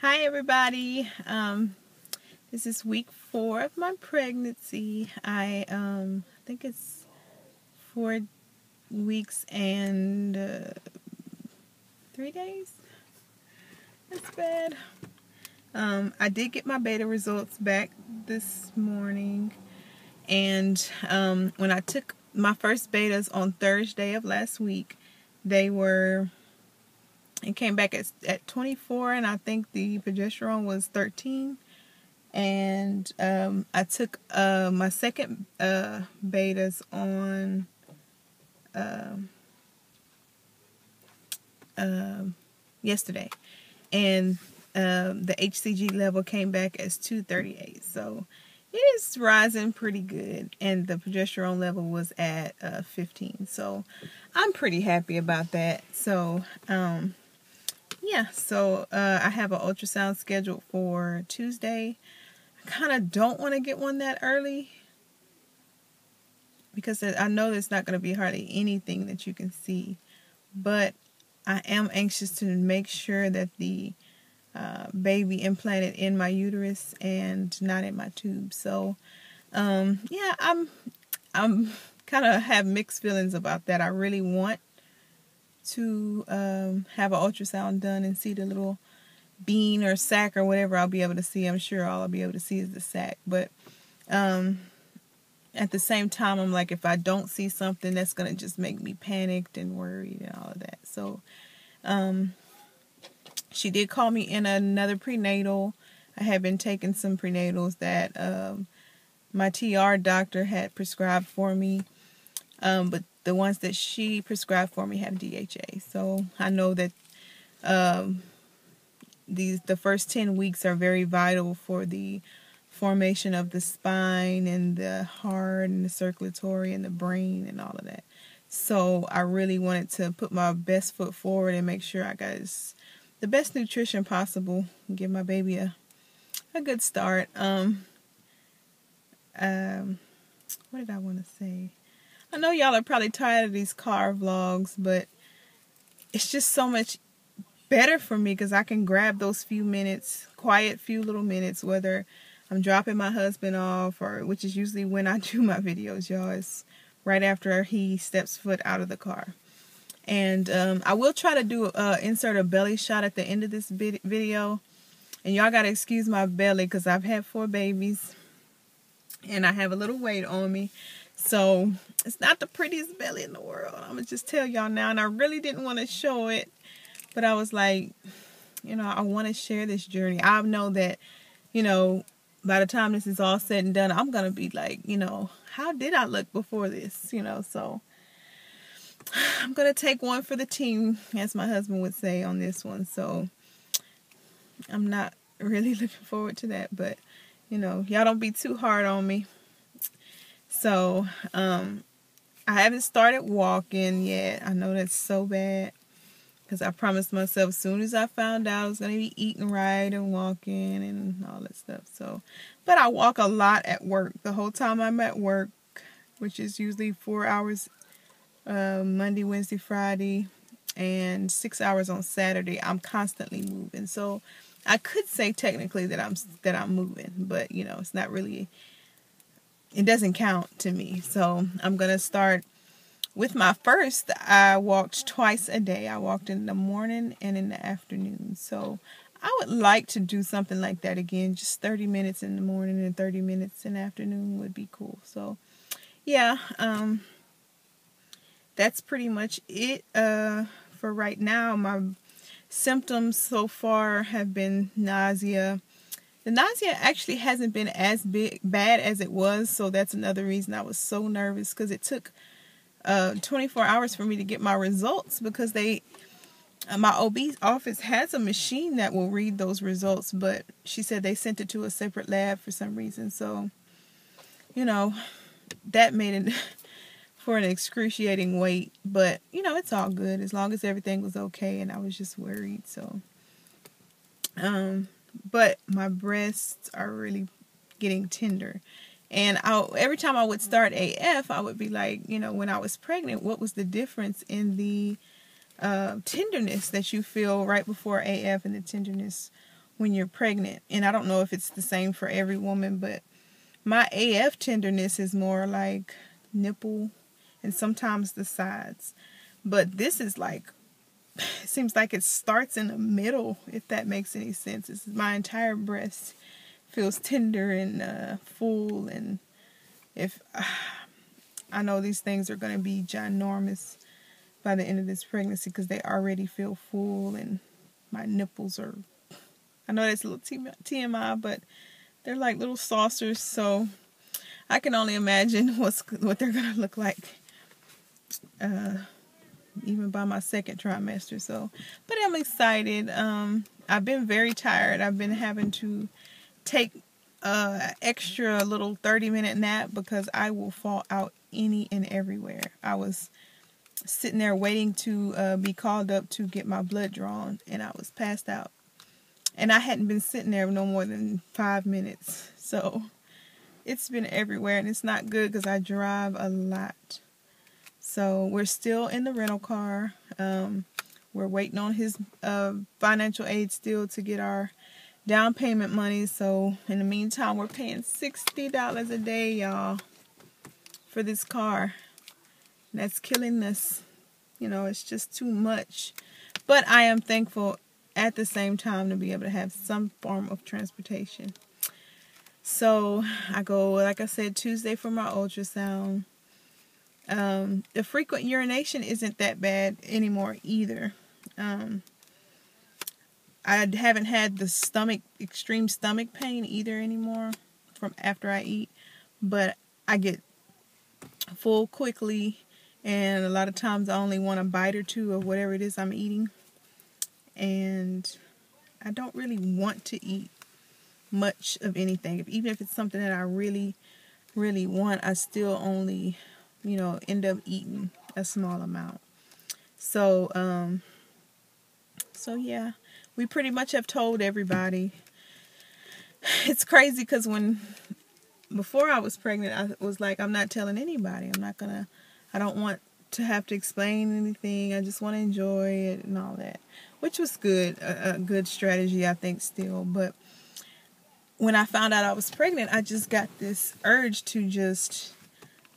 Hi everybody. This is week 4 of my pregnancy. I think it's 4 weeks and 3 days. That's bad. I did get my beta results back this morning, and when I took my first betas on Thursday of last week, it came back at 24, and I think the progesterone was 13. And I took my second betas on yesterday, and the HCG level came back as 238. So it is rising pretty good, and the progesterone level was at 15. So I'm pretty happy about that. So yeah, so I have an ultrasound scheduled for Tuesday. I kind of don't want to get one that early because I know there's not going to be hardly anything that you can see, but I am anxious to make sure that the baby implanted in my uterus and not in my tube. So yeah, I'm kind of have mixed feelings about that. I really want to have an ultrasound done and see the little bean or sac or whatever I'll be able to see. I'm sure all I'll be able to see is the sac, but at the same time, I'm like, if I don't see something, that's going to just make me panicked and worried and all of that. So she did call me in another prenatal. I had been taking some prenatals that my TR doctor had prescribed for me, but the ones that she prescribed for me have DHA. So I know that the first 10 weeks are very vital for the formation of the spine and the heart and the circulatory and the brain and all of that. So I really wanted to put my best foot forward and make sure I got the best nutrition possible and give my baby a good start. What did I want to say? I know y'all are probably tired of these car vlogs, but it's just so much better for me because I can grab those few little minutes, whether I'm dropping my husband off, or which is usually when I do my videos, y'all. It's right after he steps foot out of the car. And I will try to insert a belly shot at the end of this video. And y'all got to excuse my belly because I've had 4 babies and I have a little weight on me. So it's not the prettiest belly in the world. I'm going to just tell y'all now. And I really didn't want to show it, but I was like, I want to share this journey. I know that, by the time this is all said and done, I'm going to be like, how did I look before this? So I'm going to take one for the team, as my husband would say on this one. So I'm not really looking forward to that, but, y'all don't be too hard on me. So I haven't started walking yet. I know that's so bad because I promised myself as soon as I found out I was going to be eating right and walking and all that stuff. So, but I walk a lot at work. The whole time I'm at work, which is usually 4 hours Monday, Wednesday, Friday, and 6 hours on Saturday, I'm constantly moving. So I could say technically that I'm moving, but it's not really. It doesn't count to me. So I'm gonna start with my first. I walked twice a day. I walked in the morning and in the afternoon. So I would like to do something like that again. Just 30 minutes in the morning and 30 minutes in the afternoon would be cool. So yeah, that's pretty much it for right now. My symptoms so far have been nausea. The nausea actually hasn't been as bad as it was, so that's another reason I was so nervous, because it took 24 hours for me to get my results, because my OB's office has a machine that will read those results, but she said they sent it to a separate lab for some reason. So, that made it for an excruciating wait, but it's all good as long as everything was okay, and I was just worried. So but my breasts are really getting tender, and every time I would start AF, I would be like, when I was pregnant, what was the difference in the tenderness that you feel right before AF and the tenderness when you're pregnant. And I don't know if it's the same for every woman, but my AF tenderness is more like nipple and sometimes the sides. But this is like, it seems like it starts in the middle, if that makes any sense. It's my entire breast feels tender and full. And if I know these things are going to be ginormous by the end of this pregnancy, because they already feel full, and my nipples are, I know that's a little TMI, but they're like little saucers, so I can only imagine what they're going to look like even by my second trimester. So, but I'm excited. I've been very tired. I've been having to take extra little 30-minute nap because I will fall out any and everywhere. I was sitting there waiting to be called up to get my blood drawn, and I was passed out. And I hadn't been sitting there no more than 5 minutes. So it's been everywhere, and it's not good because I drive a lot. So we're still in the rental car. We're waiting on his financial aid still to get our down payment money. So in the meantime, we're paying $60 a day, y'all, for this car. And that's killing us. You know, it's just too much. But I am thankful at the same time to be able to have some form of transportation. So I go, like I said, Tuesday for my ultrasound. The frequent urination isn't that bad anymore either. I haven't had the extreme stomach pain either anymore from after I eat, but I get full quickly, and a lot of times I only want a bite or two of whatever it is I'm eating, and I don't really want to eat much of anything. Even if it's something that I really, really want, I still only, end up eating a small amount. So, yeah, we pretty much have told everybody. It's crazy because before I was pregnant, I was like, I'm not telling anybody. I don't want to have to explain anything. I just want to enjoy it and all that, which was good, a good strategy, I think, still. But when I found out I was pregnant, I just got this urge to just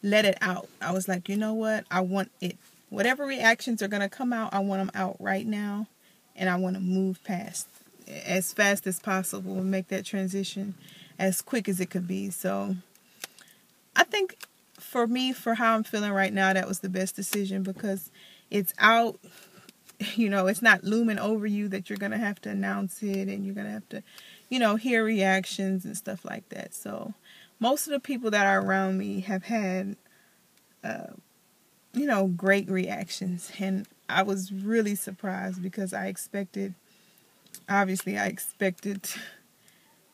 let it out. I was like, you know what? I want it. Whatever reactions are going to come out, I want them out right now. And I want to move past as fast as possible and make that transition as quick as it could be. So I think for me, for how I'm feeling right now, that was the best decision, because it's out. It's not looming over you that you're going to have to announce it, and you're going to have to, hear reactions and stuff like that. So most of the people that are around me have had, great reactions. And I was really surprised because I expected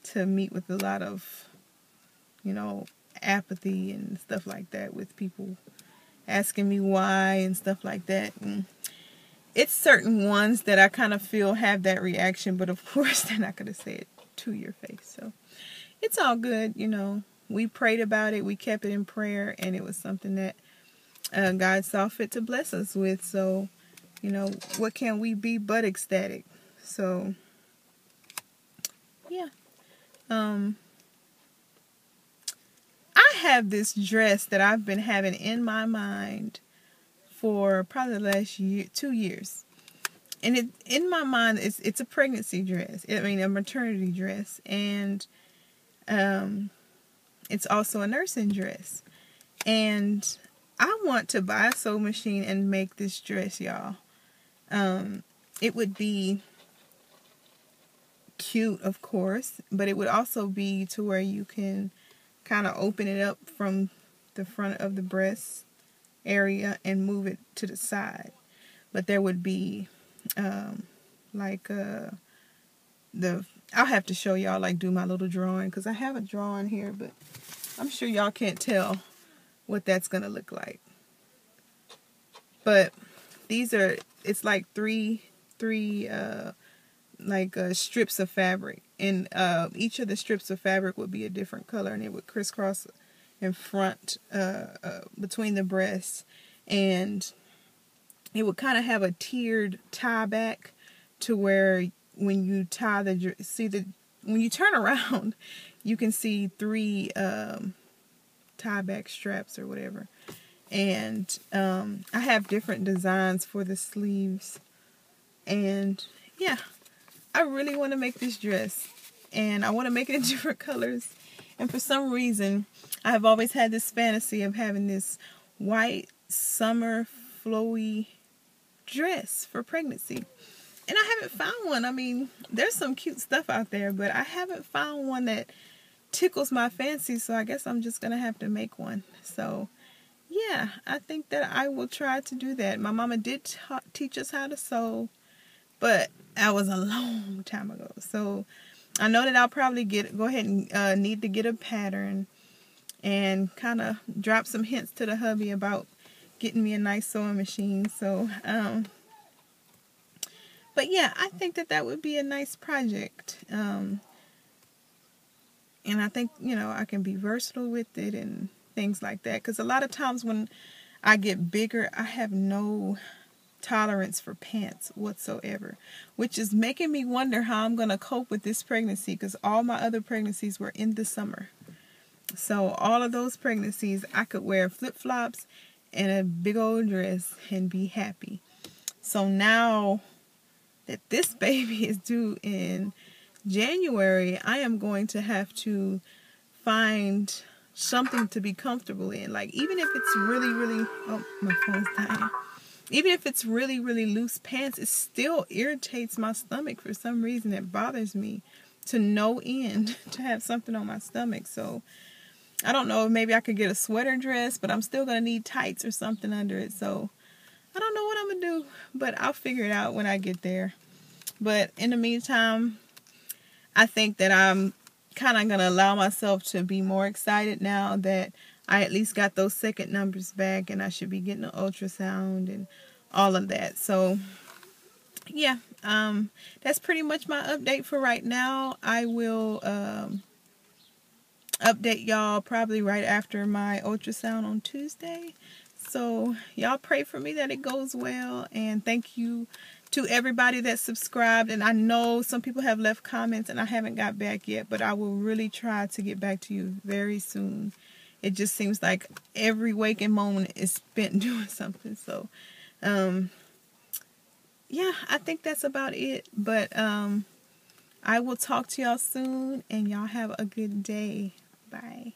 to meet with a lot of, apathy and stuff like that, with people asking me why and stuff like that. And it's certain ones that I kind of feel have that reaction, but of course they're not going to say it to your face. So it's all good. We prayed about it. We kept it in prayer, and it was something that God saw fit to bless us with. So, what can we be but ecstatic? So, yeah. I have this dress that I've been having in my mind for probably the last 2 years. And in my mind, it's a pregnancy dress. A maternity dress. And it's also a nursing dress. And I want to buy a sewing machine and make this dress, y'all. It would be cute, of course, but it would also be to where you can kind of open it up from the front of the breast area and move it to the side. But there would be I'll have to show y'all, do my little drawing, because I have a drawing here, but I'm sure y'all can't tell what that's gonna look like. But it's like three strips of fabric, and each of the strips of fabric would be a different color, and it would crisscross in front between the breasts, and it would kind of have a tiered tie back to where when you tie the, when you turn around, you can see 3 tie back straps or whatever. And I have different designs for the sleeves. And yeah, I really want to make this dress. And I want to make it in different colors. And for some reason, I have always had this fantasy of having this white summer flowy dress for pregnancy. And I haven't found one. I mean, there's some cute stuff out there, but I haven't found one that tickles my fancy, so I guess I'm just going to have to make one. So, yeah, I think that I will try to do that. My mama did teach us how to sew, but that was a long time ago. So, I know that I'll probably go ahead and need to get a pattern and kind of drop some hints to the hubby about getting me a nice sewing machine. So, but yeah, I think that that would be a nice project. And I think, you know, I can be versatile with it and things like that. Because a lot of times when I get bigger, I have no tolerance for pants whatsoever. Which is making me wonder how I'm going to cope with this pregnancy. Because all my other pregnancies were in the summer. So all of those pregnancies, I could wear flip-flops and a big old dress and be happy. So now that this baby is due in January, I am going to have to find something to be comfortable in. Like, even if it's really, oh, my phone's dying. Even if it's really, really loose pants, it still irritates my stomach for some reason. It bothers me to no end to have something on my stomach. So, I don't know, maybe I could get a sweater dress, but I'm still going to need tights or something under it. So, I don't know what I'm going to do, but I'll figure it out when I get there. But in the meantime, I think that I'm kind of going to allow myself to be more excited now that I at least got those second numbers back, and I should be getting an ultrasound and all of that. So, yeah, that's pretty much my update for right now. I will update y'all probably right after my ultrasound on Tuesday. So y'all pray for me that it goes well, and thank you to everybody that subscribed. And I know some people have left comments and I haven't got back yet, but I will really try to get back to you very soon. It just seems like every waking moment is spent doing something. So yeah, I think that's about it. But I will talk to y'all soon, and y'all have a good day. Bye.